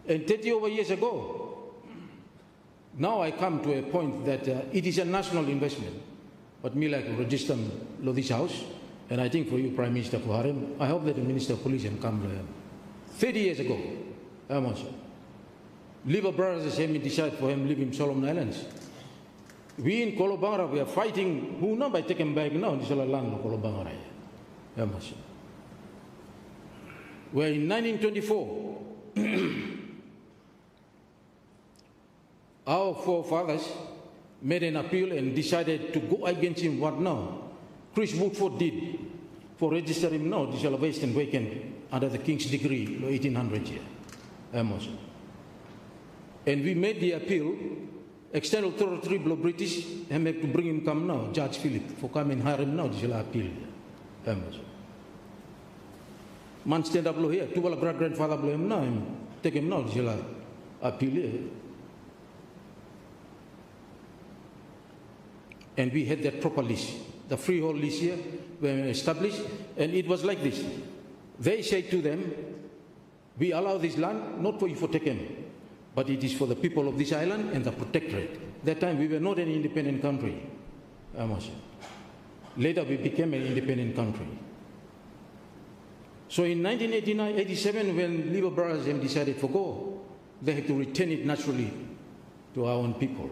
And 30 over years ago, now I come to a point that it is a national investment. But me like register this house, and I think for you, Prime Minister Kuharem, I hope that the Minister of Police can come 30 years ago. Liver brothers have decided for him live in Solomon Islands. We in Kolobangara, we are fighting who now by taking back now this land of Kolobangara. Where in 1924, our forefathers made an appeal and decided to go against him. What now? Chris Woodford did for register him now, this is Western Weekend under the King's Decree, 1800 year. And we made the appeal, external authority below British, and have to bring him come now, Judge Philip, for come and hire him now, this is appeal. Man stand up here, two grandfather blow him now, take him now, this is appeal. And we had that proper list. The freehold list here were established, and it was like this. They say to them, we allow this land not for you for taking, but it is for the people of this island and the protectorate. That time we were not an independent country. Later we became an independent country. So in 1989-87, when Liver Brothers decided to go, they had to return it naturally to our own people.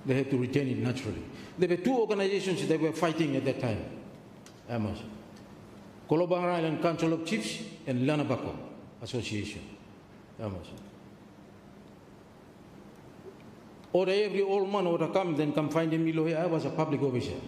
They had to retain it naturally. There were two organizations that were fighting at that time. Kolobangara Island Council of Chiefs and Lanabako Association. Or every old man would come, then come find him here. I was a public officer.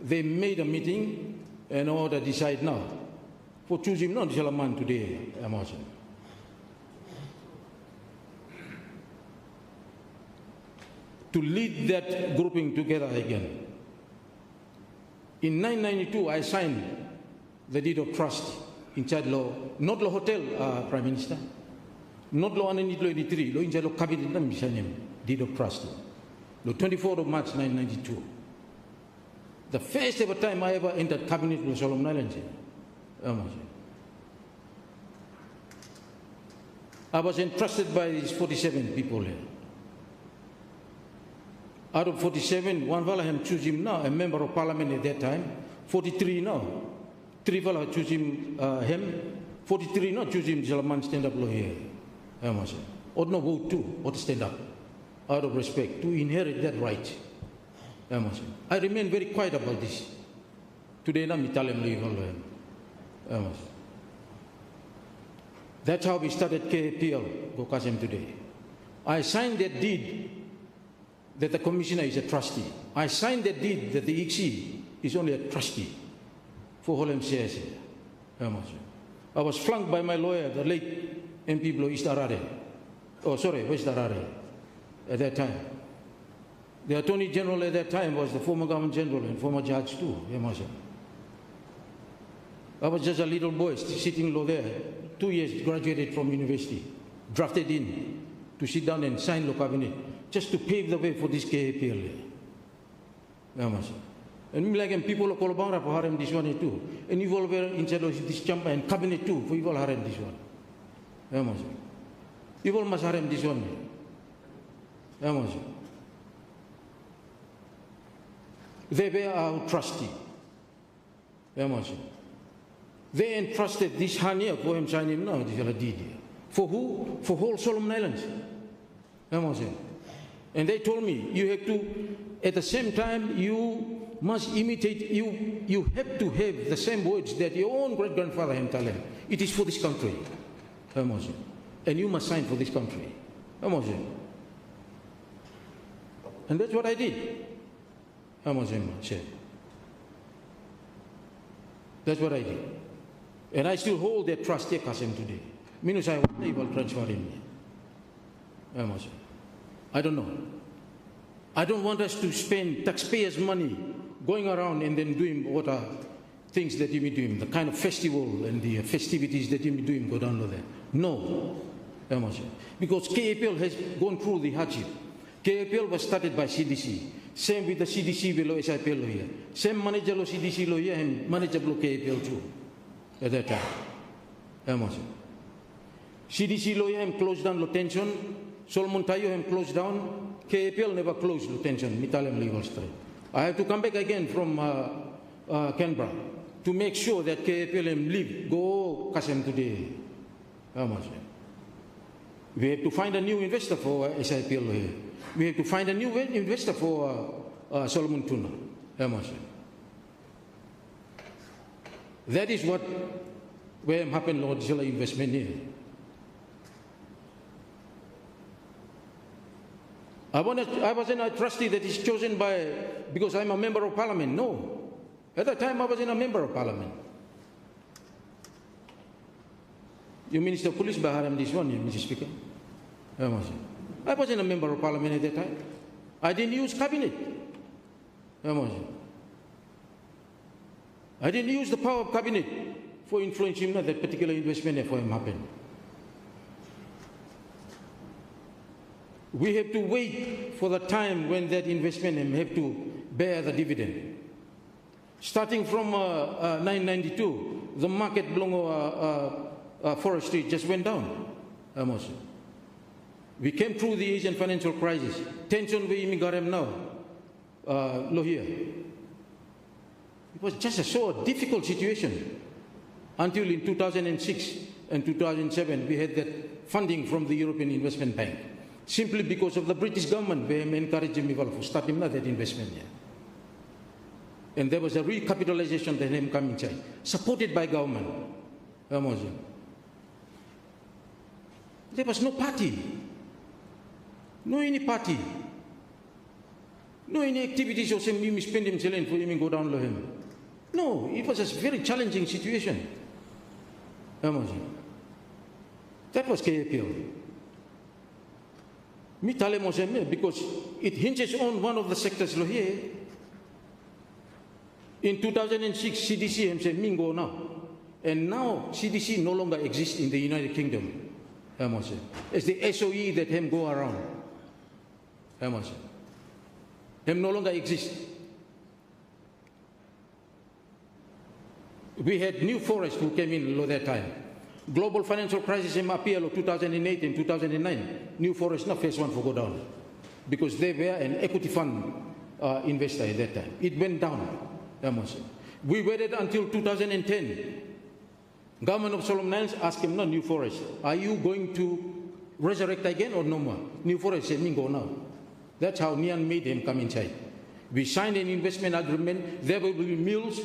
They made a meeting and order decide now for choosing not this man today. To lead that grouping together again. In 1992, I signed the deed of trust in charge law, not law hotel, Prime Minister, not law 83, law in charge of cabinet, deed of trust, the 24th of March 1992. The first ever time I ever entered cabinet in Solomon Islands. I was entrusted by these 47 people here. Out of 47, one fellow choose him now, a member of parliament at that time. 43 now. Three fellow choose him, 43 now choose him, Salaman stand up here. Or no vote too, or stand up. Out of respect, to inherit that right. I remain very quiet about this. Today, I'm Italian. That's how we started KAPL, Gokasem today. I signed that deed that the commissioner is a trustee. I signed that deed that the ICSI is only a trustee for whole MCS. I was flanked by my lawyer, the late MP Blow East Arare. Oh, sorry, West Arare at that time. The Attorney General at that time was the former Government General and former judge too. I was just a little boy sitting low there, 2 years graduated from university, drafted in to sit down and sign the cabinet, just to pave the way for this KAPL. And like people of Kolobangara for harem this one too. And you all were in charge of this chamber and cabinet too, for you all harem this one. You all must harem this one. They were our trustee. They entrusted this hand here for him signing now, this is a deed here. For who? For whole Solomon Islands. And they told me, you have to, at the same time, you must imitate, you have to have the same words that your own great-grandfather had told him. It is for this country. And you must sign for this country. And that's what I did. That's what I did. And I still hold that trust here, Kasem, today. Minus I want able to transfer him. I don't know. I don't want us to spend taxpayers' money going around and then doing what are things that you be doing, the kind of festival and the festivities that you be doing go down there. No. Because KAPL has gone through the hardship. KAPL was started by CDC. Same with the CDC below SIPL here. Same manager lo CDC lo here and manager below KAPL too. At that time. CDC lawyer him closed down location, Solomon Tayo him closed down, KAPL never closed location, Mitalem Legal Street. I have to come back again from Canberra to make sure that KAPL him leave, go Kasem today. We have to find a new investor for SIPL here. We have to find a new investor for Solomon Tuna. That is what where happened Lord Zilla investment here. I wasn't a trustee that is chosen because I'm a member of parliament. No. At that time I wasn't a member of parliament. You Minister of Police Baharam this one, Mr. Speaker. I wasn't a member of parliament at that time. I didn't use cabinet. I didn't use the power of cabinet for influencing that particular investment for him happen. We have to wait for the time when that investment have to bear the dividend. Starting from 1992, the market below forestry just went down. We came through the Asian financial crisis. Tension we imigarem now. Here. It was just a so difficult situation until in 2006 and 2007 we had that funding from the European Investment Bank. Simply because of the British government, they encouraged me for starting that investment. And there was a recapitalization that came coming, supported by government. There was no party, no any party, no any activities or some me spend him selling for him go down low him. No, it was a very challenging situation. That was KAPL. Because it hinges on one of the sectors here. In 2006, CDC said Mingo now. And now CDC no longer exists in the United Kingdom. It's the SOE that him go around. Him no longer exists. We had New Forest who came in at that time. Global financial crisis in MAPL of 2008 and 2009. New Forest not first one for go down. Because they were an equity fund investor at that time. It went down. We waited until 2010. Government of Solomon Islands asked him, no, New Forest, are you going to resurrect again or no more? New Forest said, Mingo now. That's how Nian made him come inside. We signed an investment agreement. There will be mills.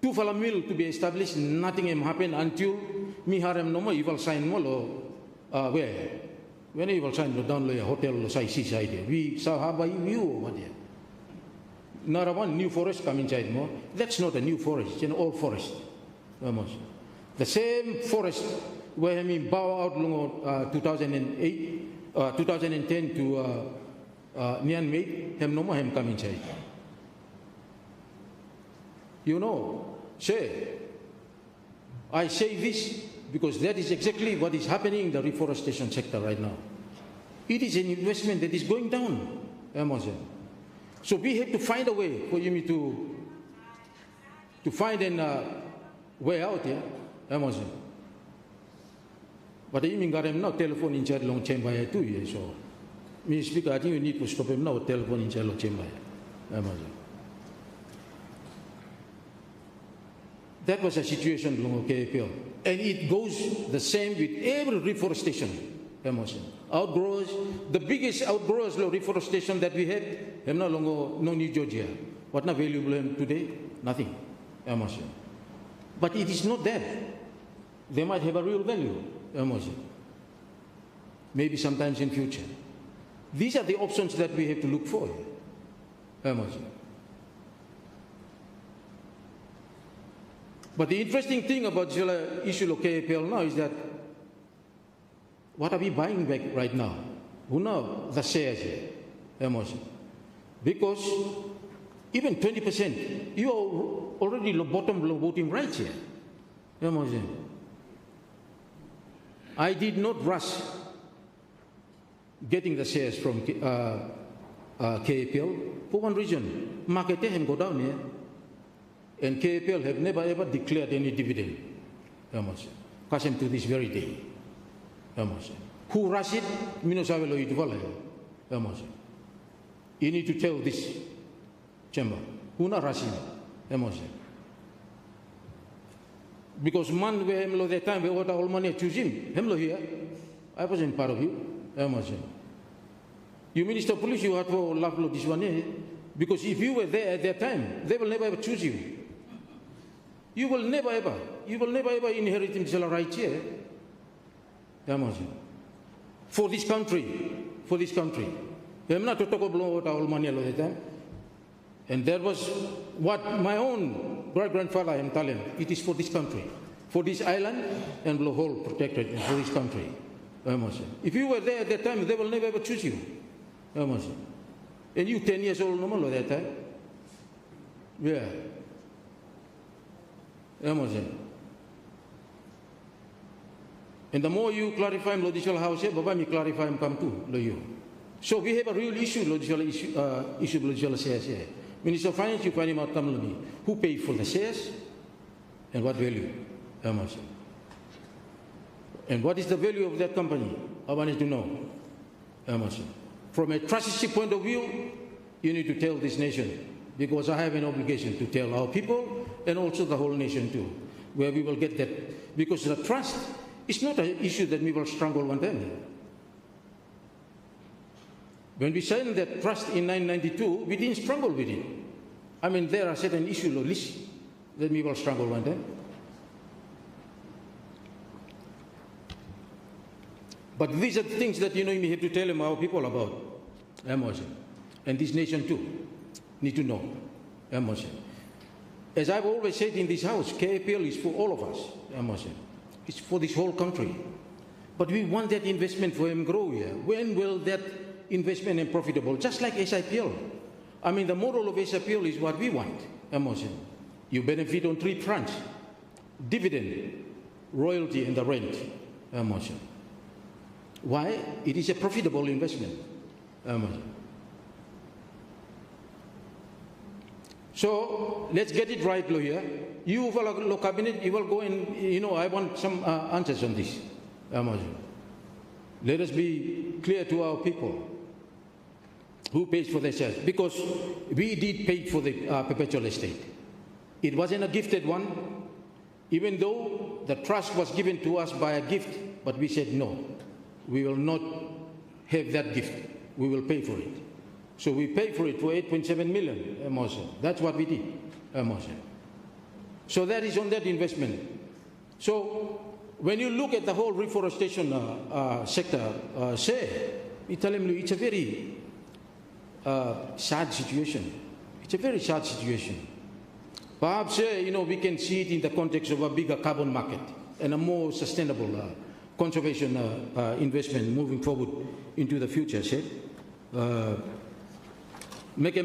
Two-fala mill to be established. Nothing happened until Miharem no more. You will sign more. Where? When you will sign down a hotel or seaside. We saw how by you over there. Not one New Forest come inside more. That's not a new forest. It's an old forest. The same forest where I bow out 2008, 2010 to Nian made him no more him come inside. You know, I say this because that is exactly what is happening in the reforestation sector right now. It is an investment that is going down. So we have to find a way for you to find a way out here. But I got him now telephone in chat long chamber 2 years. So, Mr. Speaker, I think you need to stop him now telephone in chat long chamber. That was a situation long KAPL. And it goes the same with every reforestation. Outgrowers, the biggest outgrowers of reforestation that we had, no longer no New Georgia. What not valuable today? Nothing. But it is not that. They might have a real value. Maybe sometimes in future. These are the options that we have to look for. But the interesting thing about the issue of KAPL now is that what are we buying back right now? Who know the shares here? Because even 20%, you are already the bottom voting rights here. I did not rush getting the shares from KAPL for one reason. Market can go down here. And KAPL have never ever declared any dividend. Kasem to this very day. Who rush it? Minosavelo itwala. You need to tell this chamber. Who not rushing? Because man we hemlo that time we order all money choose him. Hemlo here. I wasn't part of you. You Minister of Police, you have to love this one. Because if you were there at that time, they will never ever choose you. You will never ever inherit himself right here. For this country. I'm not to talk about all money all the time. And that was what my own great-grandfather, I'm telling you, it is for this country, for this island, and the whole protected for this country. If you were there at that time, they will never ever choose you. And you 10 years old, no more at that time. Yeah. And the more you clarify in Lodishal House, Baba me clarify him come too, So we have a real issue, Lodishal issue, Lodishal shares here. Minister of Finance, you find him out, who paid for the shares and what value? And what is the value of that company? I wanted to know. From a trusteeship point of view, you need to tell this nation, because I have an obligation to tell our people and also the whole nation too, where we will get that. Because the trust is not an issue that we will struggle one time. When we signed that trust in 1992, we didn't struggle with it. I mean, there are certain issues or lists that we will struggle one time. But these are the things that, we have to tell our people about. And this nation too need to know. As I've always said in this house, KAPL is for all of us. It's for this whole country. But we want that investment for him grow here. When will that investment be profitable? Just like SIPL. I mean, the model of SIPL is what we want. You benefit on 3 fronts: dividend, royalty, and the rent. Why? It is a profitable investment. So let's get it right, lawyer. You will cabinet, you will go and, I want some answers on this. Let us be clear to our people who pays for their shares, because we did pay for the perpetual estate. It wasn't a gifted one, even though the trust was given to us by a gift, but we said no, we will not have that gift. We will pay for it. So we paid for it for 8.7 million. That's what we did. So that is on that investment. So when you look at the whole reforestation sector, it's a very sad situation. It's a very sad situation. Perhaps, we can see it in the context of a bigger carbon market and a more sustainable conservation investment moving forward into the future. Make a